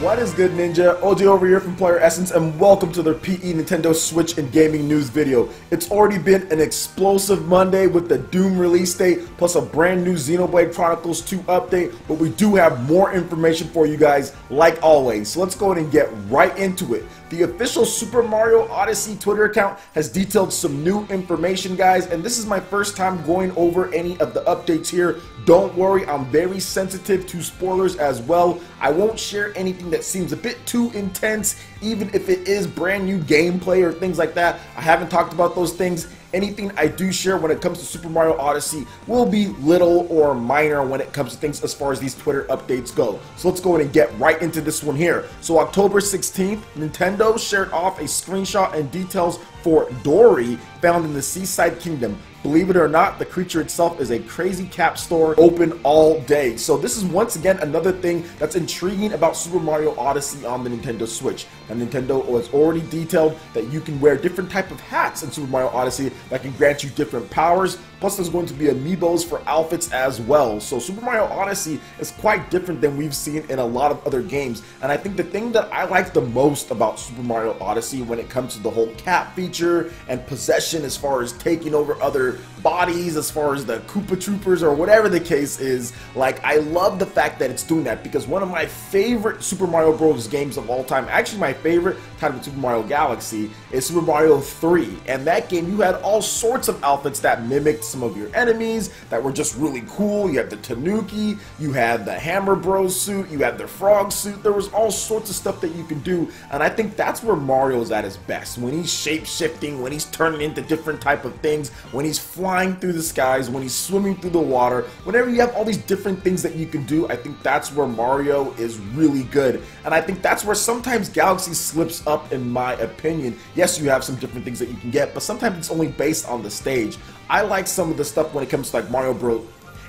What is good, Ninja? OG over here from PlayerEssence, and welcome to the PE Nintendo Switch and Gaming News video. It's already been an explosive Monday with the Doom release date, plus a brand new Xenoblade Chronicles 2 update, but we do have more information for you guys, like always. So let's go ahead and get right into it. The official Super Mario Odyssey Twitter account has detailed some new information, guys, and this is my first time going over any of the updates here. Don't worry, I'm very sensitive to spoilers as well. I won't share anything that seems a bit too intense, even if it is brand new gameplay or things like that. I haven't talked about those things. Anything I do share when it comes to Super Mario Odyssey will be little or minor when it comes to things as far as these Twitter updates go. So let's go ahead and get right into this one here. So October 16th, Nintendo shared off a screenshot and details for Dory, found in the Seaside Kingdom. Believe it or not, the creature itself is a crazy cap store open all day. So this is once again another thing that's intriguing about Super Mario Odyssey on the Nintendo Switch. And Nintendo has already detailed that you can wear different type of hats in Super Mario Odyssey that can grant you different powers. Plus there's going to be amiibos for outfits as well. So Super Mario Odyssey is quite different than we've seen in a lot of other games. And I think the thing that I like the most about Super Mario Odyssey when it comes to the whole cap feature and possession as far as taking over other bodies, as far as the Koopa Troopers or whatever the case is, like, I love the fact that it's doing that, because one of my favorite Super Mario Bros. Games of all time, actually my favorite time of Super Mario Galaxy, is Super Mario 3. And that game, you had all sorts of outfits that mimicked some of your enemies that were just really cool. You had the Tanuki, you had the Hammer Bros suit, you had the Frog suit. There was all sorts of stuff that you can do, and I think that's where Mario's at his best. When he's shape-shifting, when he's turning into different type of things, when he's flying through the skies, when he's swimming through the water, whenever you have all these different things that you can do, I think that's where Mario is really good. And I think that's where sometimes Galaxy slips up, in my opinion. Yes, you have some different things that you can get, but sometimes it's only based on the stage. I like some of the stuff when it comes to like Mario Bros.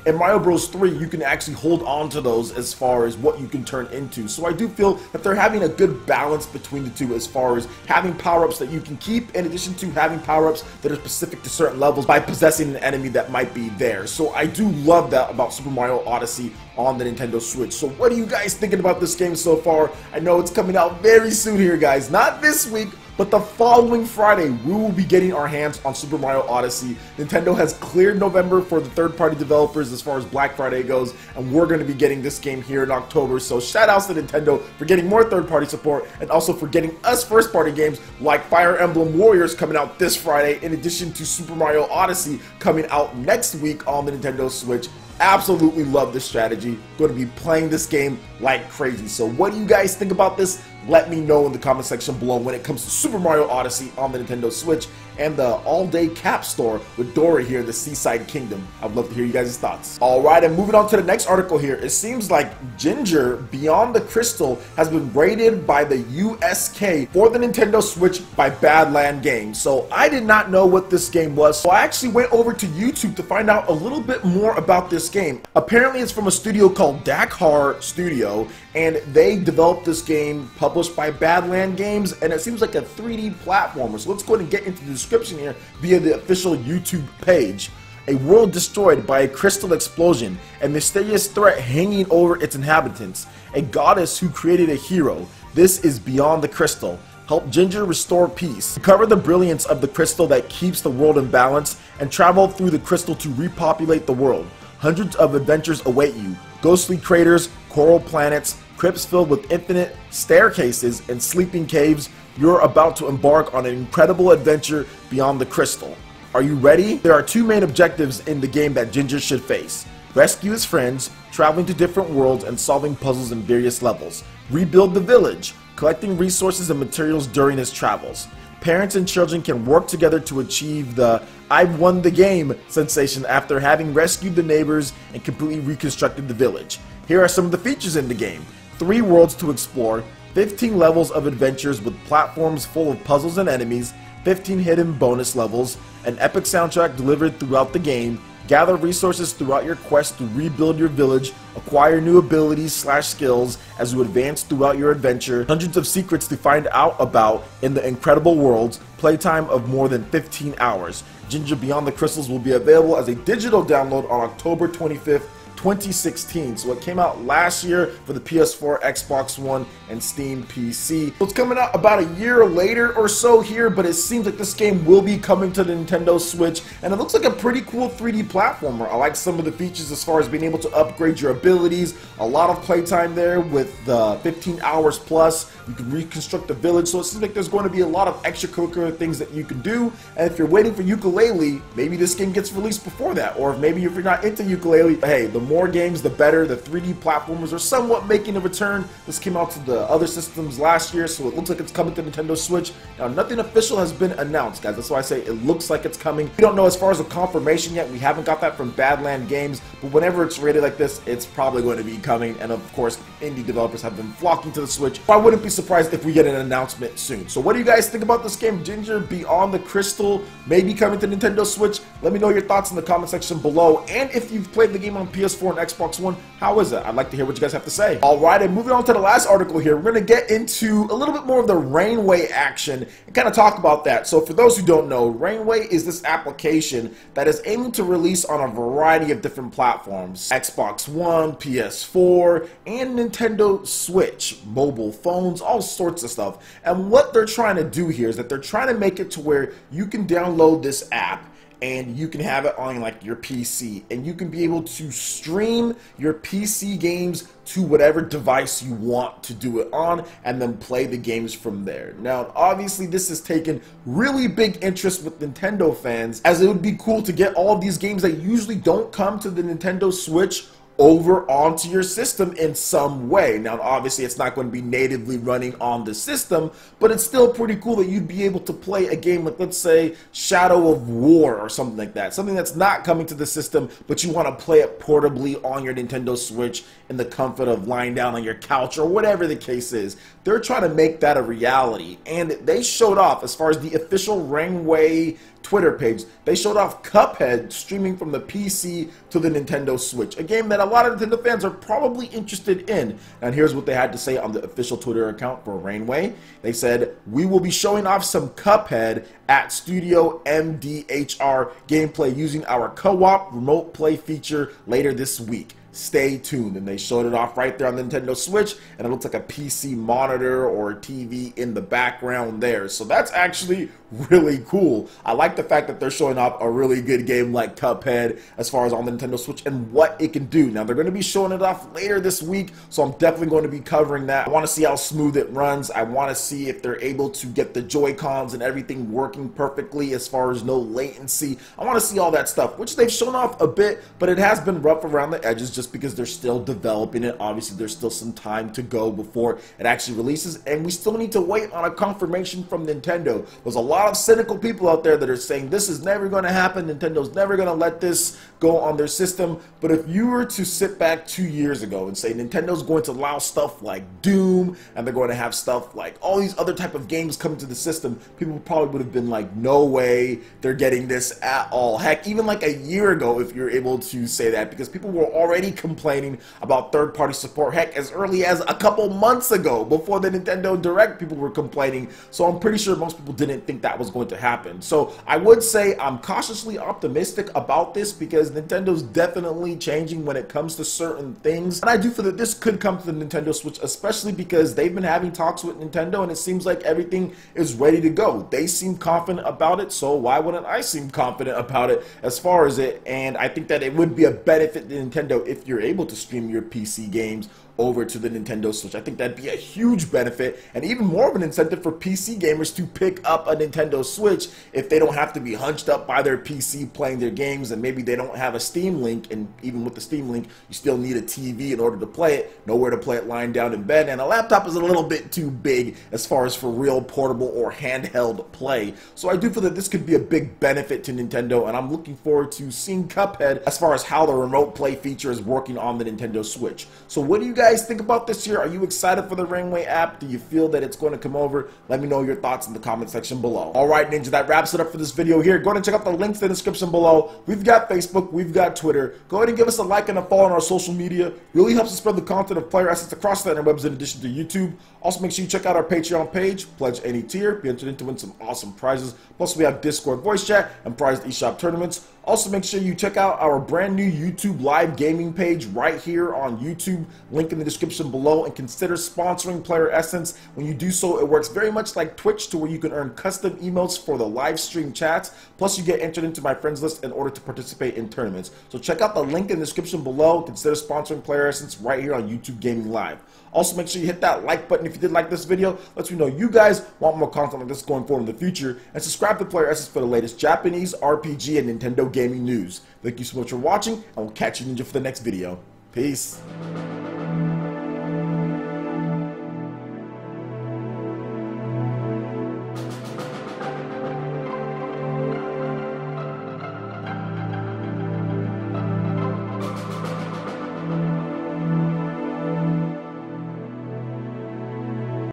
In Mario Bros 3, you can actually hold on to those as far as what you can turn into. So I do feel that they're having a good balance between the two as far as having power-ups that you can keep, in addition to having power-ups that are specific to certain levels by possessing an enemy that might be there. So I do love that about Super Mario Odyssey on the Nintendo Switch. So what are you guys thinking about this game so far? I know it's coming out very soon here, guys. Not this week, but the following Friday, we will be getting our hands on Super Mario Odyssey. Nintendo has cleared November for the third-party developers as far as Black Friday goes, and we're going to be getting this game here in October. So shout-outs to Nintendo for getting more third-party support, and also for getting us first-party games like Fire Emblem Warriors coming out this Friday, in addition to Super Mario Odyssey coming out next week on the Nintendo Switch. Absolutely love this strategy. Going to be playing this game like crazy. So what do you guys think about this? Let me know in the comment section below when it comes to Super Mario Odyssey on the Nintendo Switch and the all-day cap store with Dory here in the Seaside Kingdom. I'd love to hear you guys' thoughts. Alright, and moving on to the next article here. It seems like Ginger Beyond the Crystal has been rated by the USK for the Nintendo Switch by Badland Games. So I did not know what this game was, so I actually went over to YouTube to find out a little bit more about this game. Apparently it's from a studio called Dakhar Studio, and they developed this game published by Badland Games, and it seems like a 3D platformer. So let's go ahead and get into the description here via the official YouTube page. A world destroyed by a crystal explosion, a mysterious threat hanging over its inhabitants, a goddess who created a hero. This is Beyond the Crystal. Help Ginger restore peace. Recover the brilliance of the crystal that keeps the world in balance, and travel through the crystal to repopulate the world. Hundreds of adventures await you. Ghostly craters, coral planets, crypts filled with infinite staircases, and sleeping caves. You're about to embark on an incredible adventure beyond the crystal. Are you ready? There are two main objectives in the game that Ginger should face. Rescue his friends, traveling to different worlds and solving puzzles in various levels. Rebuild the village, collecting resources and materials during his travels. Parents and children can work together to achieve the "I've won the game" sensation after having rescued the neighbors and completely reconstructed the village. Here are some of the features in the game. 3 worlds to explore, 15 levels of adventures with platforms full of puzzles and enemies, 15 hidden bonus levels, an epic soundtrack delivered throughout the game. Gather resources throughout your quest to rebuild your village, acquire new abilities/skills as you advance throughout your adventure, hundreds of secrets to find out about in the incredible worlds, playtime of more than 15 hours. Ginger Beyond the Crystals will be available as a digital download on October 25th, 2016. So it came out last year for the PS4, Xbox One, and Steam PC. So it's coming out about a year later or so here, but it seems like this game will be coming to the Nintendo Switch, and it looks like a pretty cool 3D platformer. I like some of the features as far as being able to upgrade your abilities. A lot of playtime there with 15 hours plus. You can reconstruct the village, so it seems like there's going to be a lot of extracurricular things that you can do. And if you're waiting for ukulele, maybe this game gets released before that, or maybe if you're not into ukulele, hey, the more games the better. The 3D platformers are somewhat making a return. This came out to the other systems last year, so it looks like it's coming to Nintendo Switch. Now, nothing official has been announced, guys. That's why I say it looks like it's coming. We don't know as far as a confirmation yet. We haven't got that from Badland Games, but whenever it's rated like this, it's probably going to be coming. And of course, indie developers have been flocking to the Switch. I wouldn't be surprised if we get an announcement soon. So what do you guys think about this game, Ginger Beyond the Crystal, maybe coming to Nintendo Switch? Let me know your thoughts in the comment section below. And if you've played the game on PS4 and Xbox One, how is it? I'd like to hear what you guys have to say. Alright, and moving on to the last article here, we're going to get into a little bit more of the Rainway action and kind of talk about that. So for those who don't know, Rainway is this application that is aiming to release on a variety of different platforms. Xbox One, PS4, and Nintendo Switch, mobile phones, all sorts of stuff. And what they're trying to do here is that they're trying to make it to where you can download this app and you can have it on like your PC, and you can be able to stream your PC games to whatever device you want to do it on, and then play the games from there. Now, obviously, this has taken really big interest with Nintendo fans, as it would be cool to get all of these games that usually don't come to the Nintendo Switch over onto your system in some way. Now, obviously, it's not going to be natively running on the system, but it's still pretty cool that you'd be able to play a game like, let's say, Shadow of War or something like that. Something that's not coming to the system, but you want to play it portably on your Nintendo Switch in the comfort of lying down on your couch or whatever the case is. They're trying to make that a reality, and they showed off, as far as the official Rainway Twitter page, they showed off Cuphead streaming from the PC to the Nintendo Switch, a game that a lot of Nintendo fans are probably interested in. And here's what they had to say on the official Twitter account for Rainway. They said, "We will be showing off some Cuphead at Studio MDHR gameplay using our co-op remote play feature later this week. Stay tuned." And they showed it off right there on the Nintendo Switch, and it looks like a PC monitor or TV in the background there. So that's actually really cool. I like the fact that they're showing off a really good game like Cuphead as far as on the Nintendo Switch and what it can do. Now, they're going to be showing it off later this week, so I'm definitely going to be covering that. I want to see how smooth it runs. I want to see if they're able to get the Joy-Cons and everything working perfectly as far as no latency. I want to see all that stuff, which they've shown off a bit, but it has been rough around the edges just because they're still developing it. Obviously, there's still some time to go before it actually releases, and we still need to wait on a confirmation from Nintendo. There's a lot of cynical people out there that are saying this is never going to happen, Nintendo's never going to let this go on their system. But if you were to sit back 2 years ago and say Nintendo's going to allow stuff like Doom, and they're going to have stuff like all these other type of games coming to the system, people probably would have been like, no way they're getting this at all. Heck, even like a year ago, if you're able to say that, because people were already complaining about third-party support. Heck, as early as a couple months ago, before the Nintendo Direct, people were complaining. So I'm pretty sure most people didn't think that was going to happen. So I would say I'm cautiously optimistic about this, because Nintendo's definitely changing when it comes to certain things. And I do feel that this could come to the Nintendo Switch, especially because they've been having talks with Nintendo, and it seems like everything is ready to go. They seem confident about it, so why wouldn't I seem confident about it as far as it? And I think that it would be a benefit to Nintendo if you're able to stream your PC games over to the Nintendo Switch. I think that'd be a huge benefit, and even more of an incentive for PC gamers to pick up a Nintendo Switch if they don't have to be hunched up by their PC playing their games, and maybe they don't have a Steam Link, and even with the Steam Link, you still need a TV in order to play it, nowhere to play it lying down in bed, and a laptop is a little bit too big as far as for real portable or handheld play. So I do feel that this could be a big benefit to Nintendo, and I'm looking forward to seeing Cuphead as far as how the remote play feature is working on the Nintendo Switch. So what do you guys think about this here? Are you excited for the Rainway app? Do you feel that it's going to come over? Let me know your thoughts in the comment section below. Alright, Ninja, that wraps it up for this video here. Go ahead and check out the links in the description below. We've got Facebook, we've got Twitter. Go ahead and give us a like and a follow on our social media. Really helps us spread the content of PlayerEssence across the interwebs in addition to YouTube. Also, make sure you check out our Patreon page. Pledge any tier. Be entered in to win some awesome prizes. Plus, we have Discord voice chat and prized eShop tournaments. Also, make sure you check out our brand new YouTube live gaming page right here on YouTube, link in the description below, and consider sponsoring PlayerEssence. When you do so, it works very much like Twitch, to where you can earn custom emotes for the live stream chats, plus you get entered into my friends list in order to participate in tournaments. So check out the link in the description below, consider sponsoring PlayerEssence right here on YouTube Gaming Live. Also, make sure you hit that like button if you did like this video. Lets me know you guys want more content like this going forward in the future. And subscribe to PlayerEssence for the latest Japanese, RPG, and Nintendo gaming news. Thank you so much for watching, and we'll catch you ninja for the next video. Peace.